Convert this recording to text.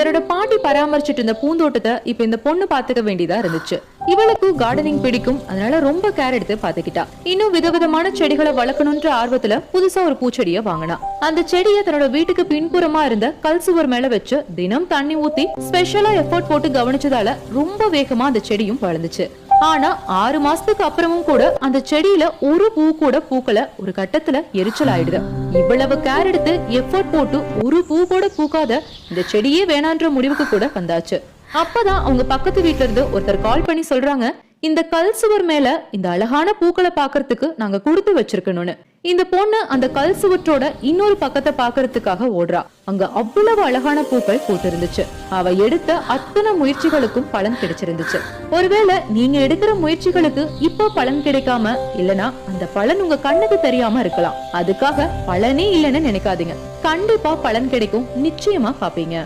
தன்னோட பாட்டி பராமரிச்சிட்டு இருந்த பூந்தோட்டத்தை இப்ப இந்த பொண்ணு பாத்துக்க வேண்டியதா இருந்துச்சு. இவளுக்கு கார்டனிங் பிடிக்கும், அதனால ரொம்ப கேர் எடுத்து பாத்துக்கிட்டா. இன்னும் விதவிதமான செடிகளை வளர்க்கணும்ன்ற ஆர்வத்துல புதுசா ஒரு பூச்செடியை வாங்கினா. அந்த செடியை தன்னோட வீட்டுக்கு பின்புறமா இருந்த கல் சுவர் மேல வச்சு தினம் தண்ணி ஊத்தி ஸ்பெஷலா எஃபோர்ட் போட்டு கவனிச்சதால ரொம்ப வேகமா அந்த செடியும் வளர்ந்துச்சு. ஆனா 6 மாசத்துக்கு அப்புறமும் கூட அந்த செடியில ஒரு பூ கூட பூக்கல. ஒரு கட்டத்துல எரிச்சல் ஆயிடுது. இவ்வளவு கேர் எடுத்து எஃபோர்ட் போட்டு ஒரு பூ கூட பூக்காத இந்த செடியே வேணான்ற முடிவுக்கு கூட வந்தாச்சு. அப்பதான் அவங்க பக்கத்து வீட்டுல இருந்து ஒருத்தர் கால் பண்ணி சொல்றாங்க, இந்த கல் சுவர் மேல இந்த அழகான பூக்களை பாக்குறதுக்கு நாங்க கொடுத்து வச்சிருக்கணும்னு. இந்த பொண்ணு அந்த கல் சுவற்றோட இன்னொரு பக்கத்தை பாக்குறதுக்காக ஓடுறா. அங்க அவ்வளவு அழகான பூக்கள் பூத்து இருந்துச்சு. அவ எடுத்த அத்தனை முயற்சிகளுக்கும் பலன் கிடைச்சிருந்துச்சு. ஒருவேளை நீங்க எடுக்கிற முயற்சிகளுக்கு இப்போ பலன் கிடைக்காம இல்லனா அந்த பலன் உங்க கண்ணுக்கு தெரியாம இருக்கலாம். அதுக்காக பலனே இல்லைன்னு நினைக்காதீங்க. கண்டிப்பா பலன் கிடைக்கும், நிச்சயமா பாப்பீங்க.